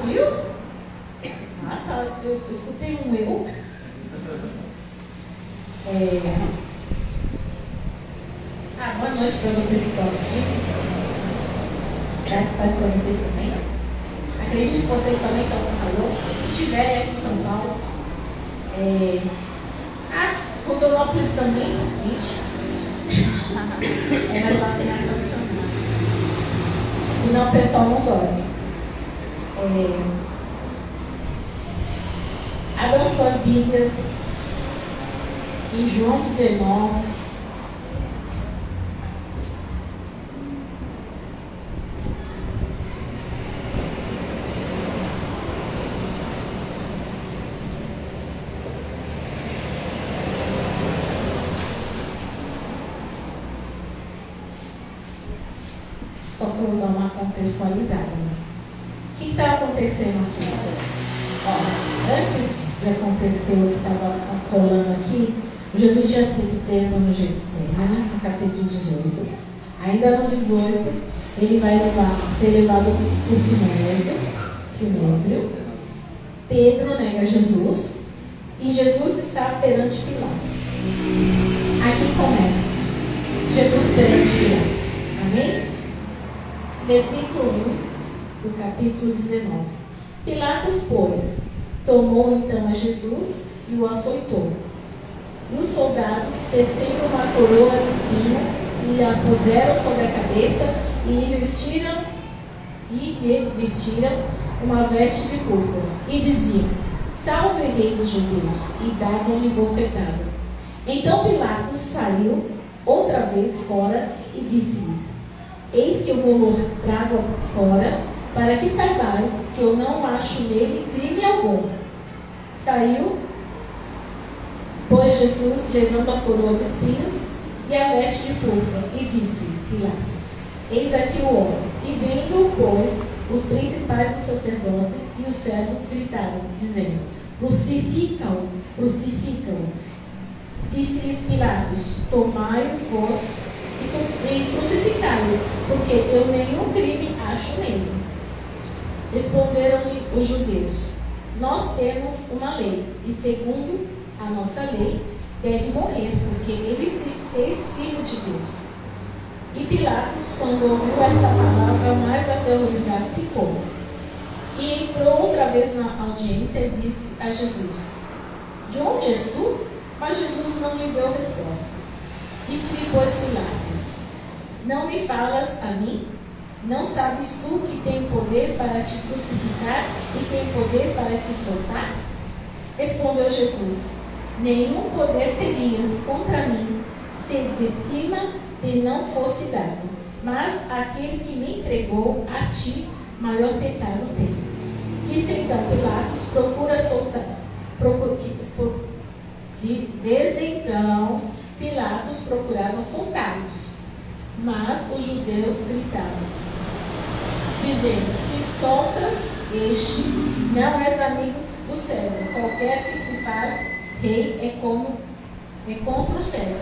frio? Ah, tá. Eu escutei um eu. Boa noite para vocês que estão assistindo. Graças para vocês também. Acredito que vocês também estão com calor. Se estiverem aqui em São Paulo. Rondonópolis também, gente. Mas lá tem ar-condicionado. Senão o pessoal não dorme. Abram suas Bíblias em João 19. Só que eu vou dar uma contextualizada. Né? O que está acontecendo aqui? Antes de acontecer o que estava rolando aqui, Jesus tinha sido preso no Getsemane, no capítulo 18. Ainda no 18, ele vai ser levado por Sinédrio. Pedro nega Jesus e Jesus está perante Pilatos. Aqui começa Jesus perante Pilatos. Amém? Versículo 1 do capítulo 19. Pilatos, pois, tomou então a Jesus e o açoitou. E os soldados, tecendo uma coroa de espinho, lhe a puseram sobre a cabeça e lhe vestiram uma veste de púrpura. E diziam: Salve o Rei dos Judeus! E davam-lhe bofetadas. Então Pilatos saiu outra vez fora e disse-lhes: Eis que eu vou trago fora, para que saibais que eu não acho nele crime algum. Saiu, pois Jesus, levando a coroa de espinhos e a veste de púrpura, e disse Pilatos: Eis aqui o homem. E vendo, pois, os principais dos sacerdotes e os servos gritaram, dizendo: Crucificam-o, crucificam-o. Disse-lhes Pilatos: Tomai-o vós e crucificai-o, porque eu nenhum crime acho nele. Responderam-lhe os judeus: Nós temos uma lei, e segundo a nossa lei, deve morrer, porque ele se fez filho de Deus. E Pilatos, quando ouviu esta palavra, mais aterrorizado ficou. E entrou outra vez na audiência e disse a Jesus: De onde és tu? Mas Jesus não lhe deu resposta. Disse-lhe, pois, Pilatos: Não me falas a mim? Não sabes tu que tem poder para te crucificar e tem poder para te soltar? Respondeu Jesus: Nenhum poder terias contra mim, se de cima te não fosse dado. Mas aquele que me entregou a ti, maior pecado tem. Disse então Pilatos: Procura soltar. Desde então, Pilatos procurava soltá-los. Mas os judeus gritavam, dizendo: Se soltas este, não és amigo do César. Qualquer que se faz rei é contra o César.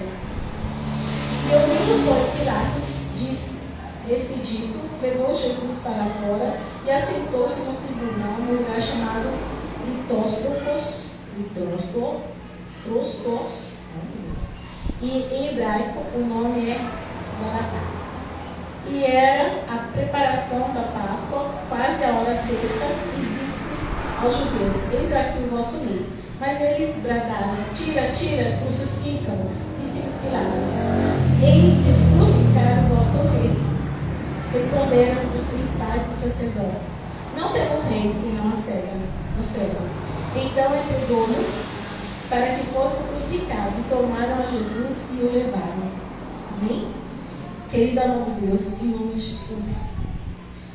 E ouvindo, pois, Pilatos decidido, levou Jesus para fora e assentou-se no tribunal, num lugar chamado Litóstrophos, e em hebraico o nome é Galatá. E era a preparação da Páscoa, quase a hora sexta, e disse aos judeus: Eis aqui o vosso rei. Mas eles bradaram: Tira, tira, crucificam-o. Disse Pilatos: Eis de crucificar o vosso rei. Responderam os principais dos sacerdotes: Não temos rei senão a César, o César. Então entregou-no para que fosse crucificado, e tomaram a Jesus e o levaram. Amém? Querido amado Deus, em nome de Jesus,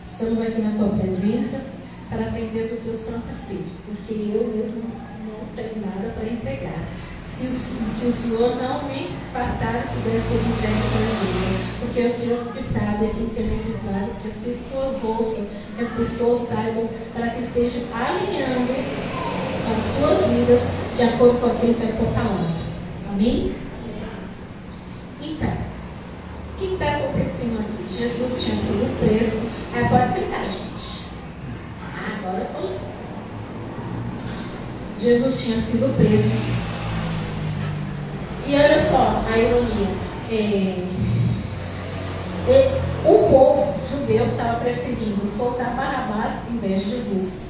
estamos aqui na tua presença para aprender do teu Santo Espírito, porque eu mesmo não tenho nada para entregar. Se o Senhor não me passar o que deve ser entregue para mim, porque é o Senhor que sabe aquilo que é necessário, que as pessoas ouçam, que as pessoas saibam, para que estejam alinhando as suas vidas de acordo com aquilo que é a tua palavra. Amém? Então, o que está acontecendo aqui? Jesus tinha sido preso. Pode sentar, gente. Agora todo Jesus tinha sido preso. E olha só a ironia. O povo judeu estava preferindo soltar Barrabás em vez de Jesus.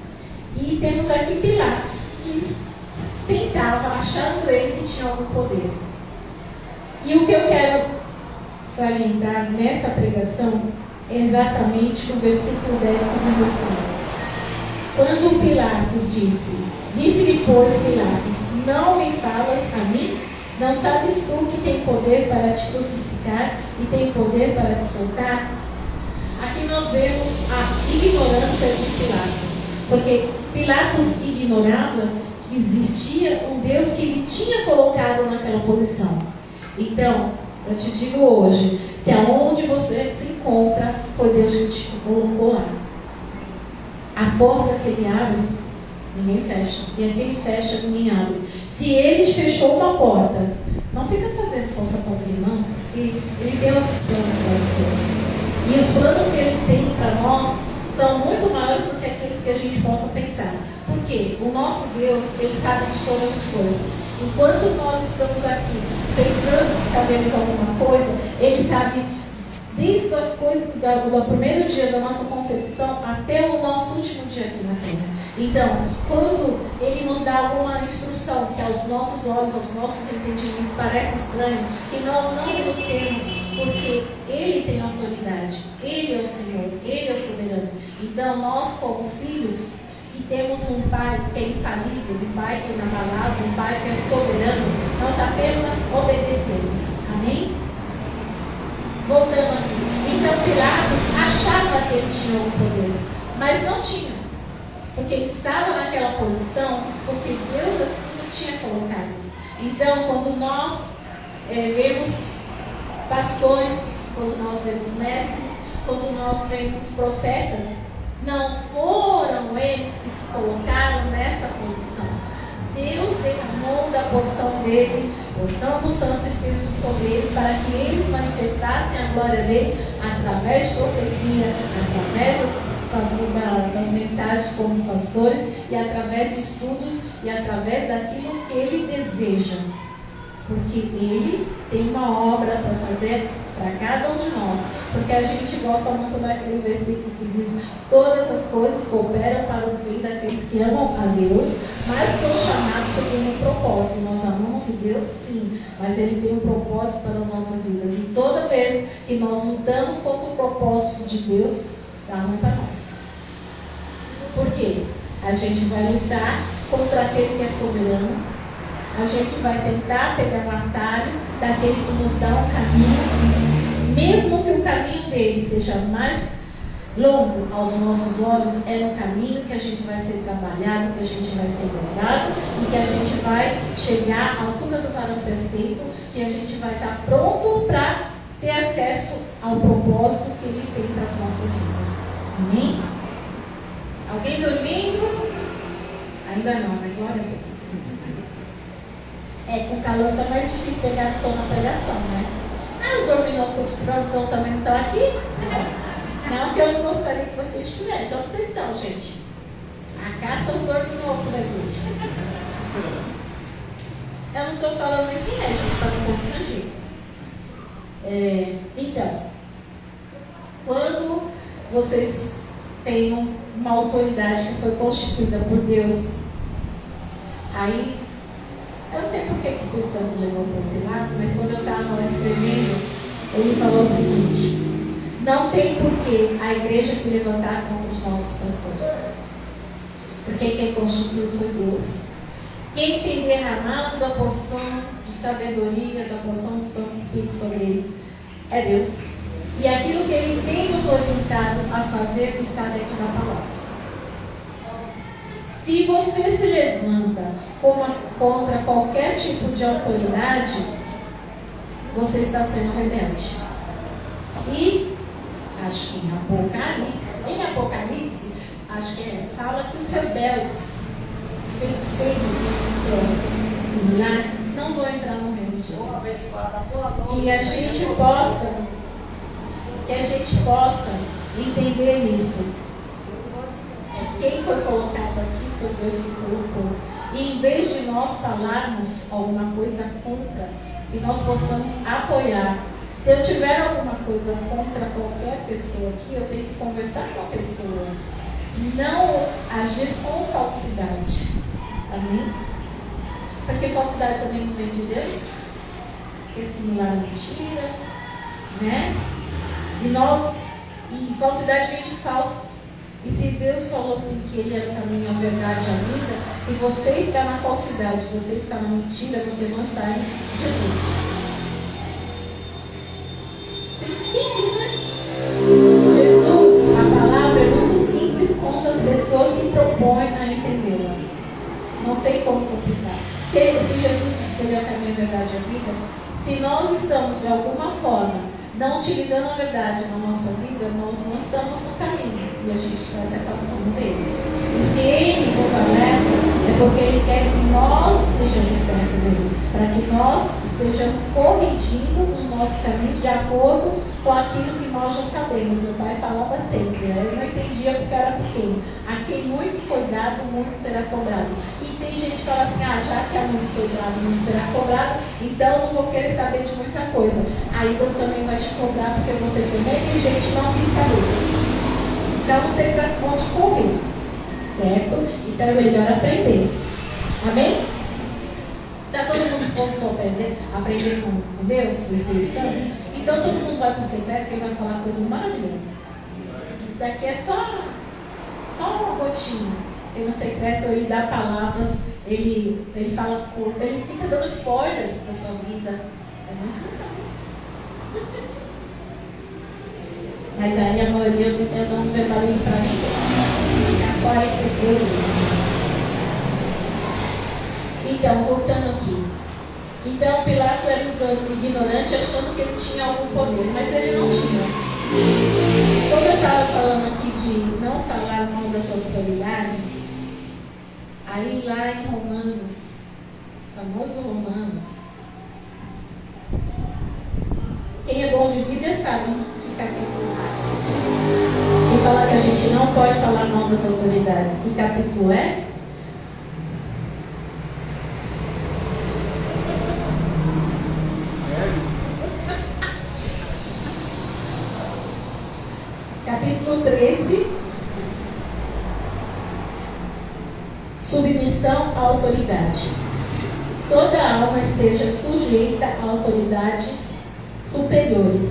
E temos aqui Pilatos, que tentava, achando ele que tinha algum poder. E o que eu quero salientar nessa pregação é exatamente o versículo 10 que diz assim: quando Pilatos disse-lhe, pois, Pilatos, não me falas a mim? Não sabes tu que tem poder para te crucificar e tem poder para te soltar? Aqui nós vemos a ignorância de Pilatos, porque Pilatos ignorava que existia um Deus que ele tinha colocado naquela posição. Então, eu te digo hoje, se aonde você se encontra, foi Deus que te colocou lá. A porta que ele abre, ninguém fecha. E aquele fecha, ninguém abre. Se ele te fechou uma porta, não fica fazendo força para abrir, não, porque ele tem outros planos para você. E os planos que ele tem para nós são muito maiores do que aqueles que a gente possa pensar. Porque o nosso Deus, ele sabe de todas as coisas. Enquanto nós estamos aqui pensando que sabemos alguma coisa, ele sabe desde do primeiro dia da nossa concepção até o nosso último dia aqui na Terra. Então, quando ele nos dá alguma instrução que aos nossos olhos, aos nossos entendimentos parece estranho, que nós não temos, porque ele tem autoridade, ele é o Senhor, ele é o soberano. Então, nós como filhos, que temos um Pai que é infalível, um Pai que é inabalável, um Pai que é soberano, nós apenas obedecemos. Amém? Voltando aqui. Então Pilatos achava que ele tinha o poder, mas não tinha. Porque ele estava naquela posição, porque Deus assim o tinha colocado. Então, quando nós vemos pastores, quando nós vemos mestres, quando nós vemos profetas, não foram eles que se colocaram nessa posição. Deus derramou da porção dele, porção do Santo Espírito sobre ele, para que eles manifestassem a glória dele através de profecia, através das mensagens como os pastores, e através de estudos, e através daquilo que ele deseja. Porque ele tem uma obra para fazer para cada um de nós. Porque a gente gosta muito daquele versículo que diz: todas as coisas cooperam para o bem daqueles que amam a Deus, mas são chamados segundo um propósito. Nós amamos Deus, sim, mas Ele tem um propósito para as nossas vidas. E toda vez que nós lutamos contra o propósito de Deus, dá ruim para nós. Por quê? A gente vai lutar contra aquele que é soberano. A gente vai tentar pegar um atalho daquele que nos dá um caminho, mesmo que o caminho dele seja mais longo aos nossos olhos, é no caminho que a gente vai ser trabalhado, que a gente vai ser guardado e que a gente vai chegar à altura do varão perfeito, que a gente vai estar pronto para ter acesso ao propósito que ele tem para as nossas vidas. Amém? Alguém dormindo? Ainda não, né? Glória a Deus. Com calor fica mais difícil pegar sono na pregação, né? Os dorminocos de provão também não estão aqui? Não, que eu não gostaria que vocês estivessem. Então vocês estão, gente. A caça aos dorminocos da igreja. Eu não estou falando nem quem é, gente, para não constranger. Então, quando vocês têm uma autoridade que foi constituída por Deus, aí, eu não sei por que o Espírito Santo levou para esse lado, mas quando eu estava escrevendo, ele falou o seguinte: não tem por que a igreja se levantar contra os nossos pastores, porque quem constituiu foi Deus. Quem tem derramado da porção de sabedoria, da porção do Santo Espírito sobre eles, é Deus. E aquilo que Ele tem nos orientado a fazer está dentro da palavra. Se você se levanta contra qualquer tipo de autoridade, você está sendo rebelde. E acho que em Apocalipse, acho que fala que os rebeldes, os feiticeiros, similar, não vão entrar no reino de Deus. Que a gente possa entender isso. Que quem foi colocado aqui foi Deus que colocou. E em vez de nós falarmos alguma coisa contra, que nós possamos apoiar. Se eu tiver alguma coisa contra qualquer pessoa aqui, eu tenho que conversar com a pessoa. Não agir com falsidade. Amém? Porque falsidade também não vem de Deus. Porque similar a mentira, né? E falsidade vem de falso. E se Deus falou assim que Ele é o caminho, a verdade e a vida, e você está na falsidade, se você está na mentira, você não está em Jesus. Simples, né? Jesus, a palavra é muito simples quando as pessoas se propõem a entendê-la. Não tem como complicar. Se Jesus disse que Ele é o caminho, a verdade e a vida, se nós estamos de alguma forma não utilizando a verdade na nossa vida, nós não estamos no caminho e a gente está se afastando dele. E se ele nos alerta, é porque ele quer que nós estejamos perto dele, para que nós estejamos corrigindo os nossos caminhos de acordo com aquilo que nós já sabemos. Meu pai falava sempre, né? Eu não entendia porque eu era pequeno. A quem muito foi dado, muito será cobrado. E tem gente que fala assim, já que a muito foi dado, muito será cobrado, então eu não vou querer saber de muita coisa. Aí Deus também vai te cobrar porque você foi negligente e não quis saber. Então não tem para onde correr, certo? Então é melhor aprender. Amém? Está todo mundo disposto a aprender com Deus, o Espírito Santo? Então todo mundo vai para o secreto que ele vai falar coisas maravilhosas. Isso daqui é só uma gotinha. E no secreto ele dá palavras, ele fala, ele fica dando spoilers da sua vida. É muito legal. Mas aí a maioria eu não verbalizo para ninguém. Fica fora e procuro. Então, voltando aqui. Então, Pilatos era ignorante, achando que ele tinha algum poder, mas ele não tinha. Como eu estava falando aqui de não falar mal das autoridades, aí lá em Romanos, famoso Romanos, quem é bom de Bíblia sabe que capítulo é. E falar que a gente não pode falar mal das autoridades, que capítulo é? Capítulo 13, submissão à autoridade. Toda alma esteja sujeita a autoridades superiores,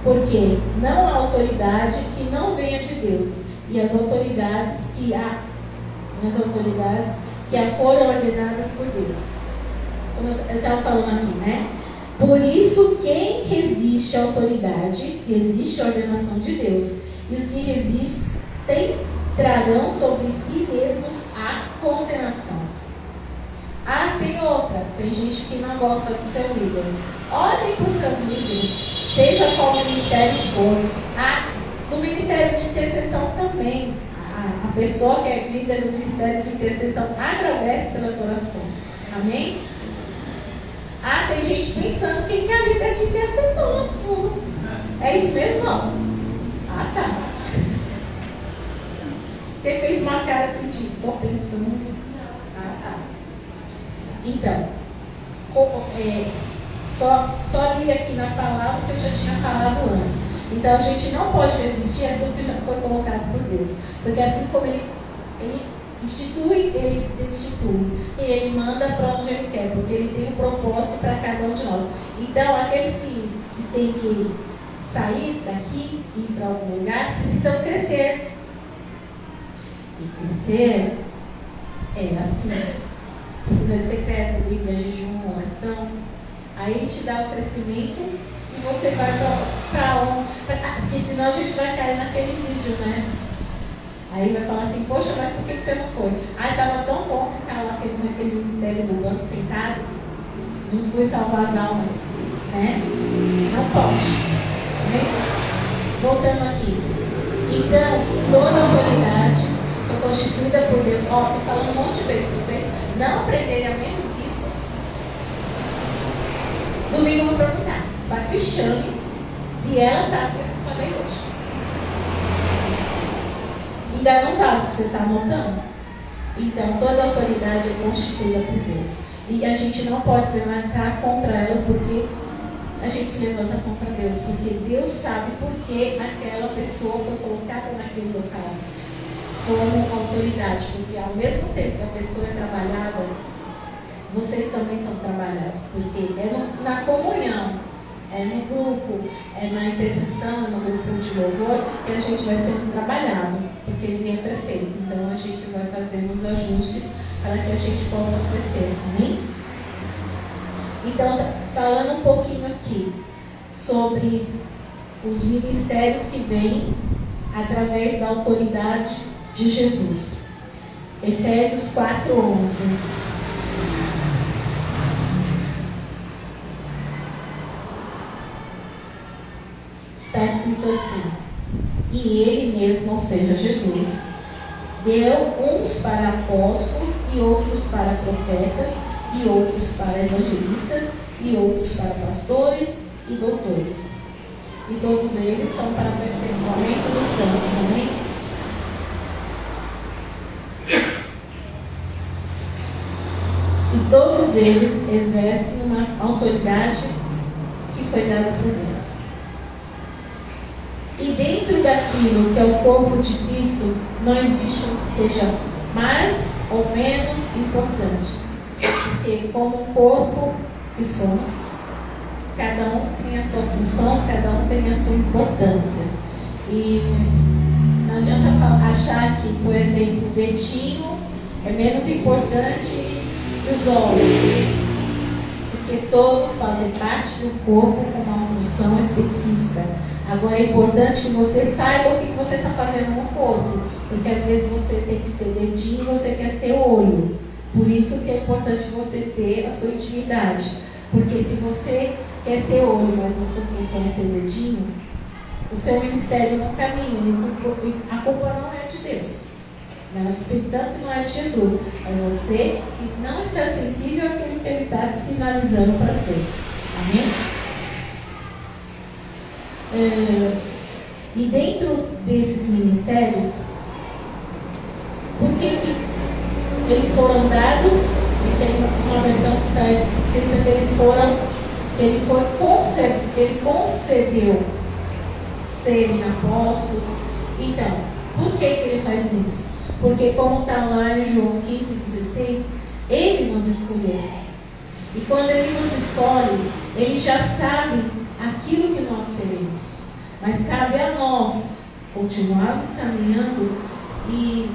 porque não há autoridade que não venha de Deus, e as autoridades que foram ordenadas por Deus. Como eu estava falando aqui, né? Por isso, quem resiste à autoridade, resiste à ordenação de Deus. E os que resistem trarão sobre si mesmos a condenação. Tem outra. Tem gente que não gosta do seu líder. Olhem para o seu líder, seja qual ministério for. No ministério de intercessão também. A pessoa que é líder do ministério de intercessão agradece pelas orações. Amém? Tem gente pensando quem é líder de intercessão no fundo. É isso mesmo? Tá. Você fez uma cara assim, tipo, estou pensando. Tá. Então, só li aqui na palavra que eu já tinha falado antes. Então, a gente não pode resistir àquilo que já foi colocado por Deus. Porque assim como ele institui, ele destitui. E ele manda para onde ele quer, porque ele tem um propósito para cada um de nós. Então, aqueles que têm que sair daqui e ir para algum lugar, precisam crescer. E crescer é assim. Precisa de secreto, Bíblia, jejum, oração. Aí ele te dá o crescimento e você vai para onde? Porque senão a gente vai cair naquele vídeo, né? Aí vai falar assim, poxa, mas por que você não foi? Estava tão bom ficar lá naquele ministério do banco sentado. Não fui salvar as almas, né? Não pode. Voltando aqui. Então, toda autoridade é constituída por Deus. Estou falando um monte de vezes, vocês não aprenderem ao menos isso. Domingo eu vou perguntar para a Cristiane se ela sabe o que eu falei hoje. Ainda não vale o que você está anotando. Então, toda autoridade é constituída por Deus. E a gente não pode se levantar contra elas, porque a gente se levanta contra Deus. Porque Deus sabe por que aquela pessoa foi colocada naquele local como autoridade. Porque ao mesmo tempo que a pessoa é trabalhada, vocês também são trabalhados. Porque é na comunhão, é no grupo, é na intercessão, é no grupo de louvor que a gente vai sendo trabalhado, porque ninguém é perfeito. Então a gente vai fazendo os ajustes para que a gente possa crescer. Amém? Então, falando um pouquinho aqui sobre os ministérios que vêm através da autoridade de Jesus. Efésios 4:11. Está escrito assim: e ele mesmo, ou seja, Jesus, deu uns para apóstolos, e outros para profetas, e outros para evangelistas, e outros para pastores e doutores. E todos eles são para aperfeiçoamento dos santos. Amém? E todos eles exercem uma autoridade que foi dada por Deus. E dentro daquilo que é o corpo de Cristo, não existe um que seja mais ou menos importante. Porque como um corpo que somos, cada um tem a sua função, cada um tem a sua importância. E não adianta achar que, por exemplo, o dedinho é menos importante que os olhos. Porque todos fazem parte de um corpo com uma função específica. Agora é importante que você saiba o que você está fazendo no corpo. Porque às vezes você tem que ser dedinho e você quer ser olho. Por isso que é importante você ter a sua intimidade. Porque se você quer ser olho, mas a sua função é ser dedinho, o seu ministério não caminha. E a culpa não é de Deus. Não é do Espírito Santo, não é de Jesus. É você que não está sensível àquilo que ele está te sinalizando para ser. Amém? E dentro desses ministérios, por que eles foram dados? E tem uma versão que está escrita que ele concedeu serem apóstolos. Então, por que ele faz isso? Porque como está lá em João 15:16, ele nos escolheu. E quando ele nos escolhe, ele já sabe aquilo que nós seremos. Mas cabe a nós continuarmos caminhando e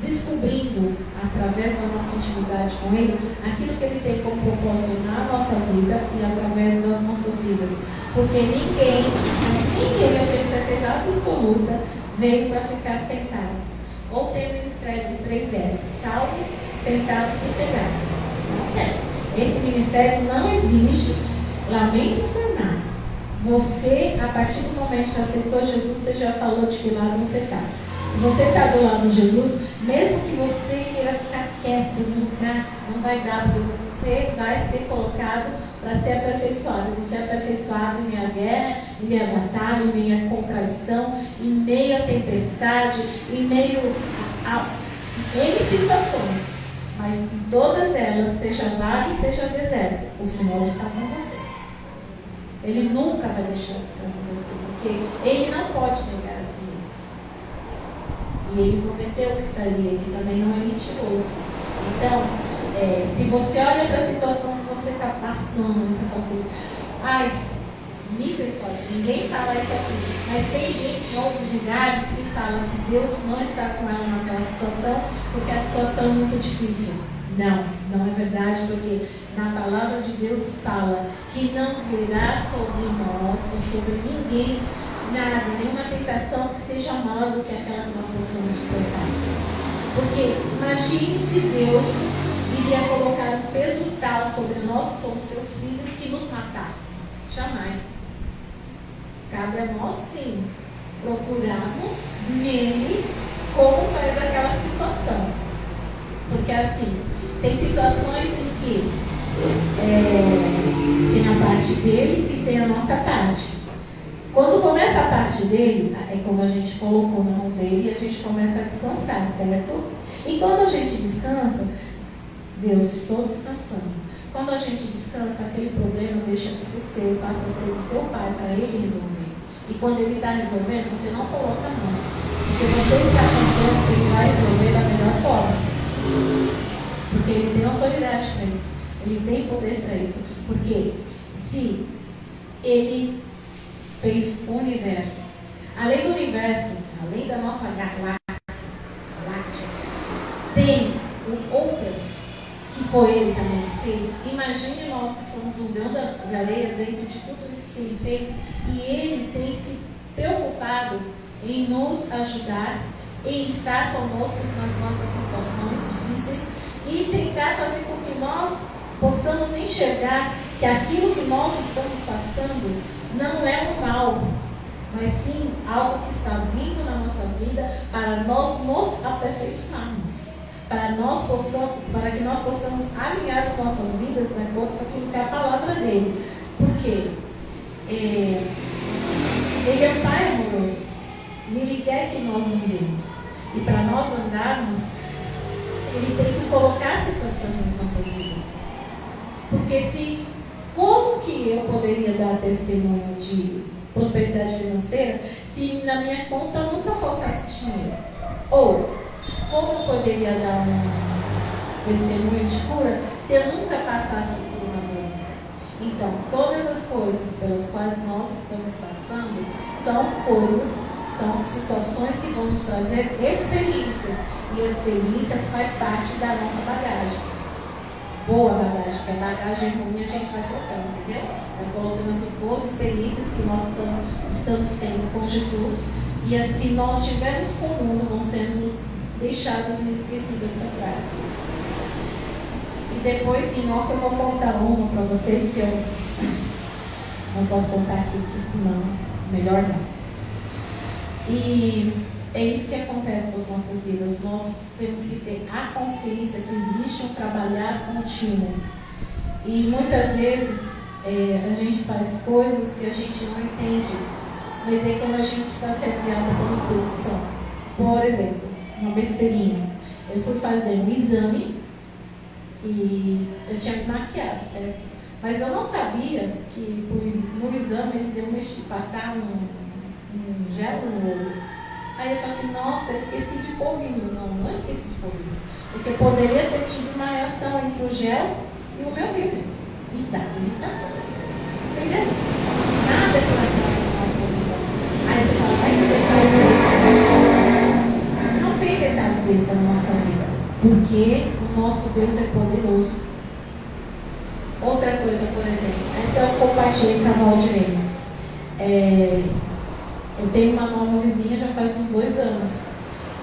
descobrindo, através da nossa intimidade com ele, aquilo que ele tem como propósito na nossa vida e através das nossas vidas. Porque ninguém, eu tenho certeza absoluta, veio para ficar sentado. Ou tem o ministério do 3S, salvo, sentado, sossegado. Não é. Esse ministério não existe. Lamento informar. Você, a partir do momento que aceitou Jesus, você já falou de que lado você está. Se você está do lado de Jesus, mesmo que você queira ficar quieto no lugar, não vai dar, porque você vai ser colocado para ser aperfeiçoado. Eu vou ser aperfeiçoado em minha guerra, em minha batalha, em minha contraição, em meio à tempestade, em meio a N situações. Mas em todas elas, seja vale, seja deserto, o Senhor está com você. Ele nunca vai deixar de estar com você, porque Ele não pode negar a si mesmo. E Ele prometeu que estaria, Ele também não é mentiroso. Então, se você olha para a situação que você está passando, você fala assim, ai, misericórdia, ninguém fala isso aqui. Mas tem gente em outros lugares que fala que Deus não está com ela naquela situação, porque a situação é muito difícil. Não é verdade, porque na palavra de Deus fala que não virá sobre nós ou sobre ninguém nada, nenhuma tentação que seja maior do que aquela que nós possamos suportar. Porque imagine se Deus iria colocar um peso tal sobre nós que somos seus filhos que nos matasse. Jamais. Cabe a nós sim procurarmos nele como sair daquela situação. Porque assim, tem situações em que tem a parte dele e tem a nossa parte. Quando começa a parte dele, é quando a gente colocou na mão dele e a gente começa a descansar, certo? E quando a gente descansa, Deus, estou descansando. Quando a gente descansa, aquele problema deixa de ser seu, passa a ser do seu pai, para ele resolver. E quando ele está resolvendo, você não coloca a mão. Porque você está confiando que ele vai resolver da melhor forma. Porque ele tem autoridade para isso. Ele tem poder para isso. Porque se ele fez o universo, além do universo, além da nossa galáxia, tem outras que foi ele também que fez. Imagine nós que somos um grão de areia dentro de tudo isso que ele fez, e ele tem se preocupado em nos ajudar, em estar conosco nas nossas situações difíceis e tentar fazer com que nós possamos enxergar que aquilo que nós estamos passando não é um mal, mas sim algo que está vindo na nossa vida para nós nos aperfeiçoarmos, para que nós possamos alinhar as nossas vidas de acordo com aquilo que é a palavra dele. Porque ele é o Pai amoroso e ele quer que nós andemos. E para nós andarmos, ele tem que colocar situações nas nossas vidas. Porque como que eu poderia dar testemunho de prosperidade financeira se na minha conta nunca faltasse dinheiro? Ou como eu poderia dar um testemunho de cura se eu nunca passasse por uma doença? Então, todas as coisas pelas quais nós estamos passando são situações que vão nos trazer experiências. E a experiência faz parte da nossa bagagem. Boa bagagem, porque a bagagem ruim a gente vai trocando, entendeu? Vai colocando essas boas experiências que nós estamos tendo com Jesus, e as que nós tivemos com o mundo vão sendo deixadas e esquecidas para trás. E depois, em off, eu vou contar uma para vocês que eu não posso contar aqui, porque senão, melhor não. E é isso que acontece com as nossas vidas. Nós temos que ter a consciência que existe um trabalhar contínuo. E muitas vezes a gente faz coisas que a gente não entende, mas é quando a gente está sendo guiado pelo Espírito Santo. Por exemplo, uma besteirinha. Eu fui fazer um exame e eu tinha me maquiado, certo? Mas eu não sabia que no exame eles iam passar um gel no olho. Aí eu falei assim, nossa, eu esqueci de pôr rímel. Não esqueci de pôr rímel. Porque poderia ter tido uma reação entre o gel e o meu rímel. E da irritação. Entendeu? Nada é por acaso na nossa vida. Aí você fala, vai ter detalhe besta. Não tem detalhe besta na nossa vida. Porque o nosso Deus é poderoso. Outra coisa, por exemplo. Então eu compartilhei com a Valdirene. Eu tenho uma nova vizinha já faz uns 2 anos.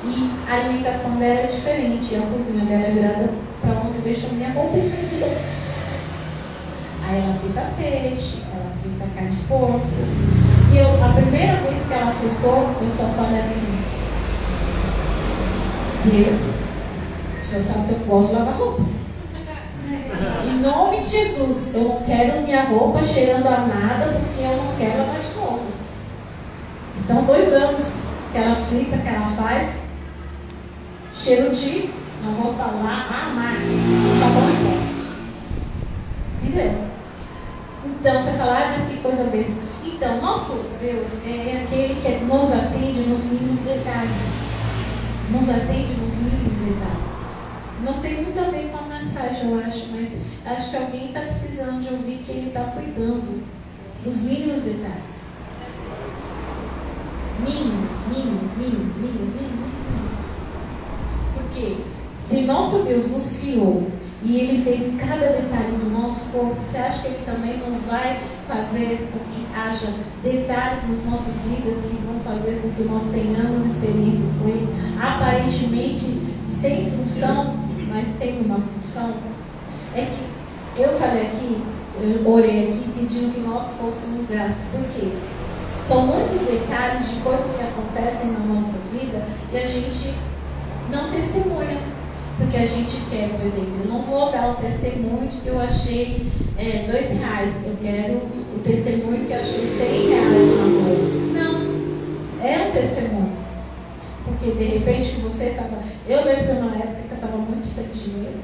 E a alimentação dela é diferente. A cozinha dela é virada para onde deixa a minha roupa estendida. Aí ela frita peixe, ela frita carne de porco. E a primeira vez que ela fritou, eu só falei assim, Deus, o senhor sabe que eu gosto de lavar roupa. Em nome de Jesus, eu não quero minha roupa cheirando a nada, porque eu não quero lavar de novo. São 2 anos que ela frita, que ela faz. Cheiro de, não vou falar, amargo, sabão e pó. Entendeu? Então você fala, mas que coisa besta. Então, nosso Deus é aquele que nos atende nos mínimos detalhes. Nos atende nos mínimos detalhes. Não tem muito a ver com a mensagem, eu acho, mas acho que alguém está precisando de ouvir que Ele está cuidando dos mínimos detalhes. Mínimos. Porque se nosso Deus nos criou e Ele fez cada detalhe do nosso corpo, você acha que Ele também não vai fazer com que haja detalhes nas nossas vidas que vão fazer com que nós tenhamos experiências com Ele, aparentemente sem função, mas tem uma função? É que eu falei aqui, eu orei aqui pedindo que nós fôssemos gratos. Por quê? São muitos detalhes de coisas que acontecem na nossa vida e a gente não testemunha. Porque a gente quer, por exemplo, eu não vou dar o testemunho de que eu achei R$2. Eu quero o testemunho que eu achei R$100 na rua. Não, é um testemunho. Porque Porque de repente você estava. Eu lembro uma época que eu estava muito sem dinheiro.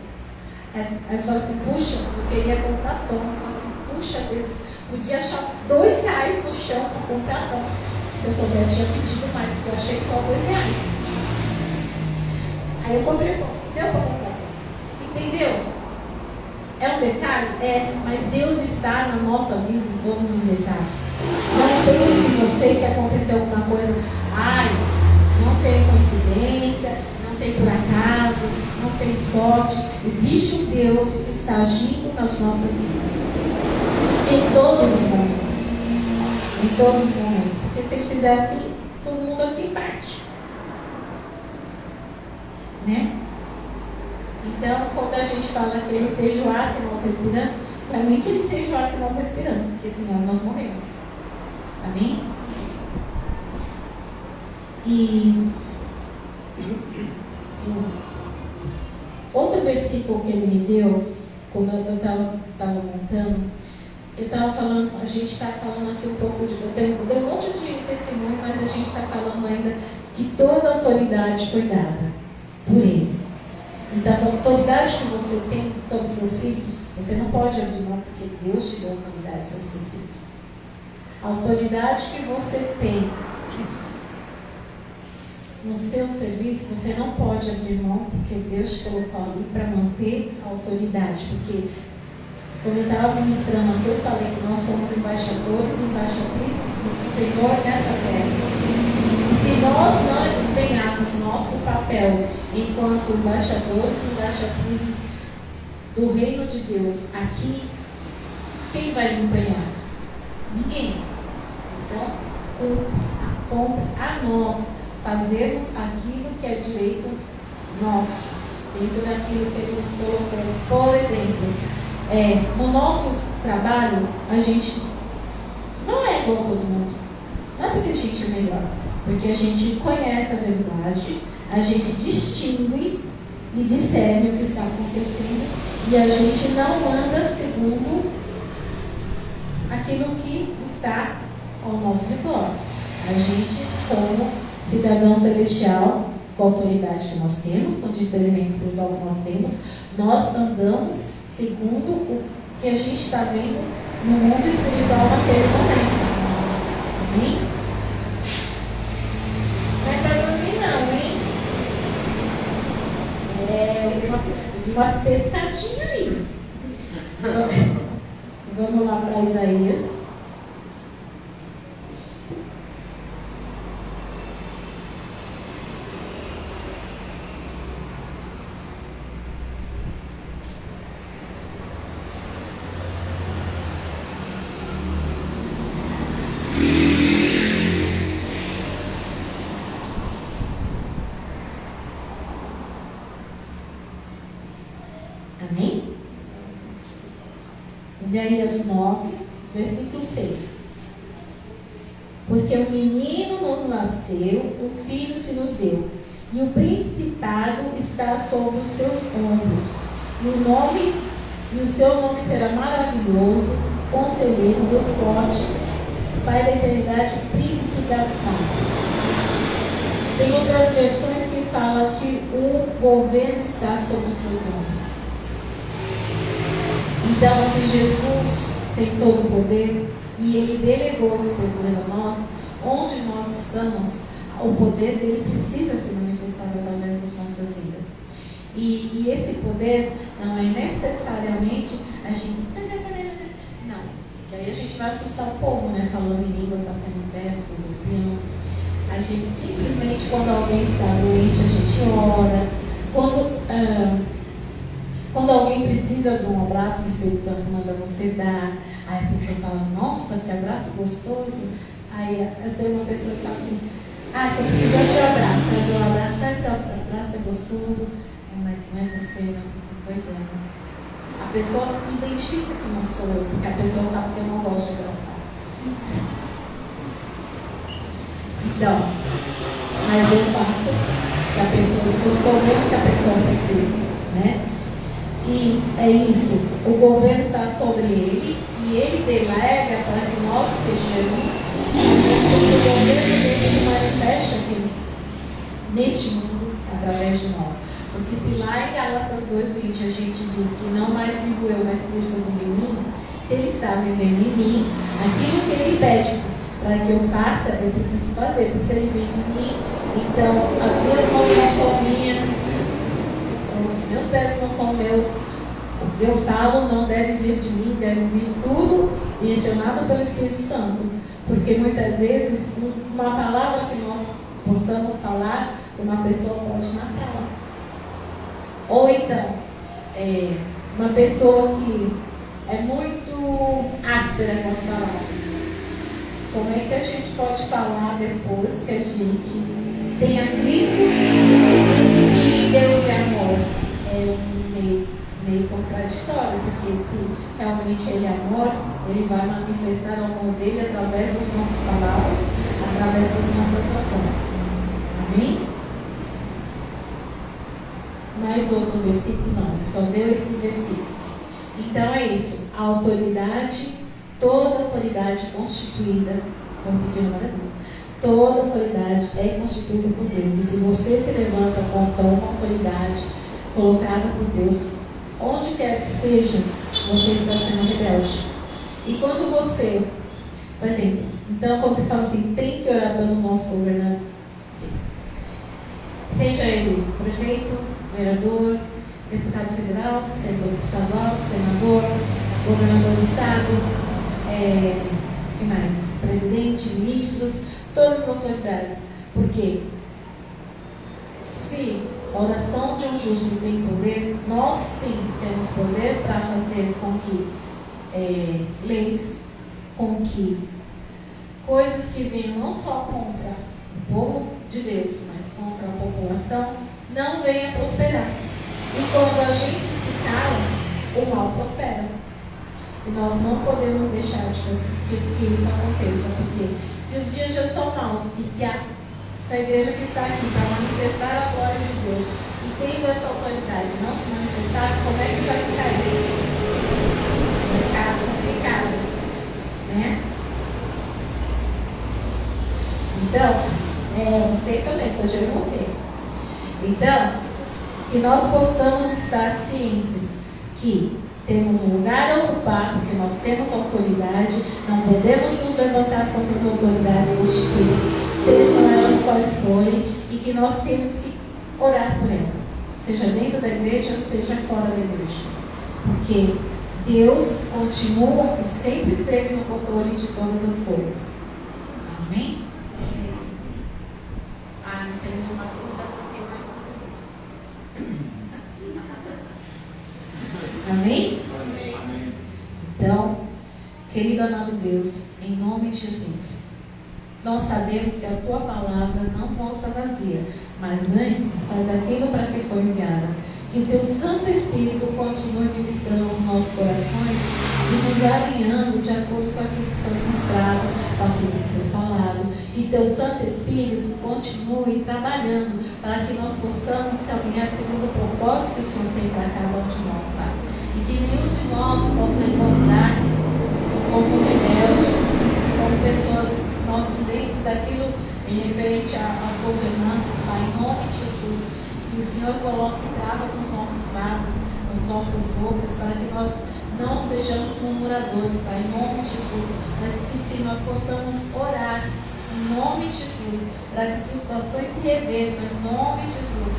Aí eu falei assim, puxa, eu queria comprar pão. Eu falei assim, puxa Deus, podia achar R$2 no chão para comprar pão. Se eu soubesse, tinha pedido mais, porque eu achei só R$2. Aí eu comprei pão, deu para comprar pão. Entendeu? É um detalhe? É, mas Deus está na nossa vida em todos os detalhes. Não pense você que aconteceu alguma coisa, não tem coincidência, não tem por acaso, não tem sorte. Existe um Deus que está agindo nas nossas vidas. Em todos os momentos. Em todos os momentos. Porque se ele fizer assim, todo mundo aqui parte. Né? Então, quando a gente fala que ele seja o ar que nós respiramos, realmente ele seja o ar que nós respiramos, porque senão nós morremos. Amém? E outro versículo que ele me deu, quando eu estava montando, eu estava falando, a gente está falando aqui um pouco de. Eu tenho um monte de testemunho, mas a gente está falando ainda que toda a autoridade foi dada por ele. Então, a autoridade que você tem sobre seus filhos, você não pode abrir mão, porque Deus te deu autoridade sobre seus filhos. A autoridade que você tem no seu serviço, você não pode abrir mão, porque Deus te colocou ali para manter a autoridade. Porque, quando eu estava ministrando aqui, eu falei que nós somos embaixadores e embaixatrizes do Senhor nessa terra. Se nós não desempenharmos nosso papel enquanto embaixadores e embaixatrizes do reino de Deus aqui, quem vai desempenhar? Ninguém. Então, compra a nós fazermos aquilo que é direito nosso, dentro daquilo que Ele nos colocou. Por exemplo, no nosso trabalho, a gente não é igual a todo mundo. Não é porque a gente é melhor. Porque a gente conhece a verdade, a gente distingue e discerne o que está acontecendo e a gente não anda segundo aquilo que está ao nosso redor. A gente, como cidadão celestial, com a autoridade que nós temos, com o discernimento espiritual que nós temos, nós andamos segundo o que a gente está vendo no mundo espiritual naquele momento. Amém? Umas pescadinhas aí. Vamos lá para Isaías. Amém? Isaías 9, versículo 6. Porque um menino nos nasceu, um filho se nos deu, e o principado está sobre os seus ombros, e o seu nome será maravilhoso, conselheiro, Deus forte, Pai da eternidade, príncipe da paz. Tem outras versões que falam que o governo está sobre os seus ombros. Então, se Jesus tem todo o poder e Ele delegou esse poder a nós, onde nós estamos, o poder dele precisa ser manifestado através das nossas vidas. E esse poder não é necessariamente a gente. Não, que aí a gente vai assustar o povo, né? Falando em línguas, batendo em pé, tudo. A gente simplesmente, quando alguém está doente, a gente ora. Quando alguém precisa de um abraço, o Espírito Santo manda você dar. Aí a pessoa fala, nossa, que abraço gostoso. Aí eu tenho uma pessoa que fala assim, estou precisando de um abraço. Aí eu dou um abraço, esse abraço é gostoso. Mas não é você, não. Pois é, né? A pessoa identifica que não sou eu, porque a pessoa sabe que eu não gosto de abraçar. Então, mas eu faço que a pessoa, eu estou vendo que a pessoa precisa, né? E é isso, o governo está sobre ele e ele delega para que nós sejamos, o governo dele manifeste aqui neste mundo através de nós. Porque se lá em Gálatas 2:20 a gente diz que não mais vivo eu, mas Cristo vive em mim, se Ele está vivendo em mim, aquilo que Ele pede para que eu faça, eu preciso fazer, porque se Ele vive em mim, então as minhas mãos não são minhas, os meus pés não são meus, o que eu falo não deve vir de mim, deve vir tudo direcionado pelo Espírito Santo. Porque muitas vezes uma palavra que nós possamos falar, uma pessoa pode matá-la. Ou então, uma pessoa que é muito áspera com as palavras. Como é que a gente pode falar depois que a gente tem a Cristo e Deus é amor? É meio contraditório, porque se realmente Ele é amor, Ele vai manifestar o amor dele através das nossas palavras, através das nossas ações. Amém? Mais outro versículo não, ele só deu esses versículos. Então é isso, a autoridade, toda autoridade constituída, estou repetindo várias vezes, toda autoridade é constituída por Deus. E se você se levanta contra uma autoridade colocada por Deus, onde quer que seja, você está sendo rebelde. E quando você, por exemplo, então quando você fala assim, tem que orar pelos nossos governantes, sim. Seja ele prefeito, vereador, deputado federal, estadual, senador, governador do estado, que mais? Presidente, ministros, todas as autoridades. Porque se a oração de um justo tem poder, nós sim temos poder para fazer com que leis, com que coisas que venham não só contra o povo de Deus, mas contra a população, não venham prosperar. E quando a gente se cala, o mal prospera. E nós não podemos deixar de fazer que isso aconteça, porque se os dias já são maus e se a igreja que está aqui para manifestar a glória de Deus e tendo essa autoridade não se manifestar, como é que vai ficar isso? Vai ficar complicado, né? Então, você também, estou de você. Então, que nós possamos estar cientes que temos um lugar a ocupar, porque nós temos autoridade, não podemos nos levantar contra as autoridades constituídas, sejam elas quais forem, e que nós temos que orar por elas, seja dentro da igreja, seja fora da igreja. Porque Deus continua e sempre esteve no controle de todas as coisas. Amém? Não tem nenhuma dúvida, porque nós Amém? Então, querido amado Deus, em nome de Jesus, nós sabemos que a tua palavra não volta vazia, mas antes faz aquilo para que foi enviada. Que o teu Santo Espírito continue ministrando os nossos corações e nos alinhando de acordo com aquilo que foi mostrado, com aquilo que foi falado. Que teu Santo Espírito continue trabalhando para que nós possamos caminhar segundo o propósito que o Senhor tem para cada um de nós, Pai. E que nenhum de nós possa encontrar-se como rebelde, como pessoas maldizentes daquilo em referente às governanças, Pai, em nome de Jesus. Que o Senhor coloque trava nos nossos lábios, nas nossas bocas, para que nós não sejamos murmuradores, Pai, em nome de Jesus, mas que sim, nós possamos orar em nome de Jesus, para que situações se revertam em nome de Jesus,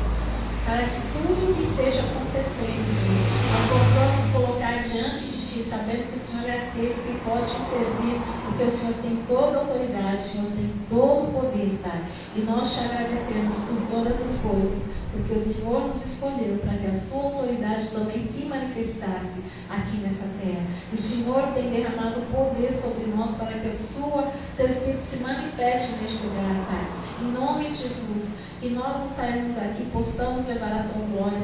para que tudo o que esteja acontecendo, Senhor, nós possamos colocar diante de Ti, sabendo que o Senhor é aquele que pode intervir, porque o Senhor tem toda a autoridade, o Senhor tem todo o poder, Pai, e nós te agradecemos por todas as coisas, porque o Senhor nos escolheu para que a sua autoridade também se manifestasse aqui nessa terra. E o Senhor tem derramado poder sobre nós para que seu Espírito se manifeste neste lugar, Pai. Em nome de Jesus, que nós ao sairmos daqui possamos levar a tua glória,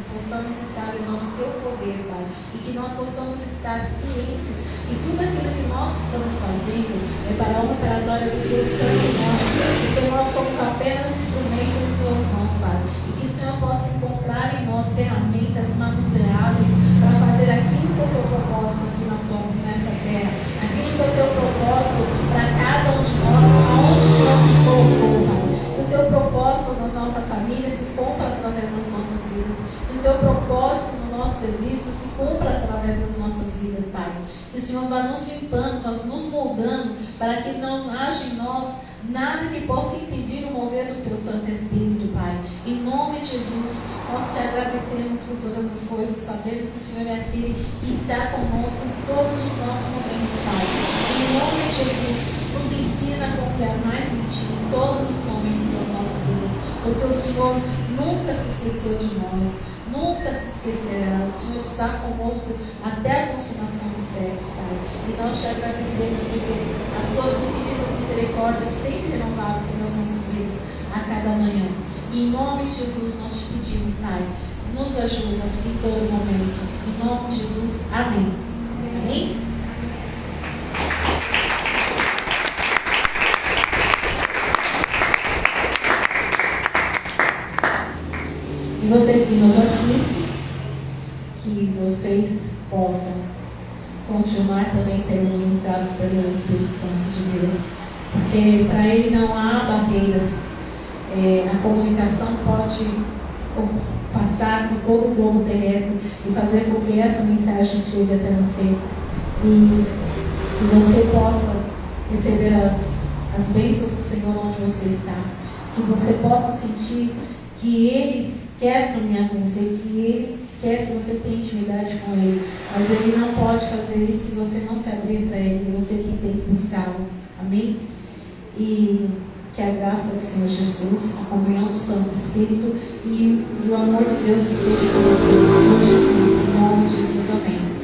possamos estar levando o teu poder, Pai. E que nós possamos estar cientes e tudo aquilo que nós estamos fazendo é para a honra e para a glória do teu santo nome, porque nós somos apenas instrumentos em tuas mãos, Pai. E que o Senhor possa encontrar em nós ferramentas manuseáveis para fazer aquilo que é o teu propósito aqui nessa terra, aquilo que é o teu propósito para cada um de nós, aonde o Senhor nos colocou, Pai. Que o teu propósito não que o teu propósito no nosso serviço se cumpra através das nossas vidas, Pai. Que o Senhor vá nos limpando, vá nos moldando, para que não haja em nós nada que possa impedir o mover do teu Santo Espírito, Pai. Em nome de Jesus, nós te agradecemos por todas as coisas, sabendo que o Senhor é aquele que está conosco em todos os nossos momentos, Pai. Em nome de Jesus, nos ensina a confiar mais em Ti em todos os momentos das nossas vidas, porque o Senhor nunca se esqueceu de nós, nunca se esquecerá. O Senhor está conosco até a consumação dos séculos, Pai. E nós te agradecemos porque as suas infinitas misericórdias têm se renovado sobre as nossas vidas a cada manhã. E em nome de Jesus nós te pedimos, Pai, nos ajuda em todo momento. Em nome de Jesus, amém. Amém? E vocês que nos assistem, que vocês possam continuar também sendo ministrados pelo Espírito Santo de Deus, porque para Ele não há barreiras. A comunicação pode passar por todo o globo terrestre e fazer com que essa mensagem chegue até você e você possa receber as bênçãos do Senhor onde você está, que você possa sentir que Ele quer caminhar com você, que Ele quer que você tenha intimidade com Ele, mas Ele não pode fazer isso se você não se abrir para Ele, você que tem que buscá-lo. Amém? E que a graça do Senhor Jesus, a comunhão do Santo Espírito e o amor de Deus esteja com você, hoje sim, em nome de Jesus. Amém.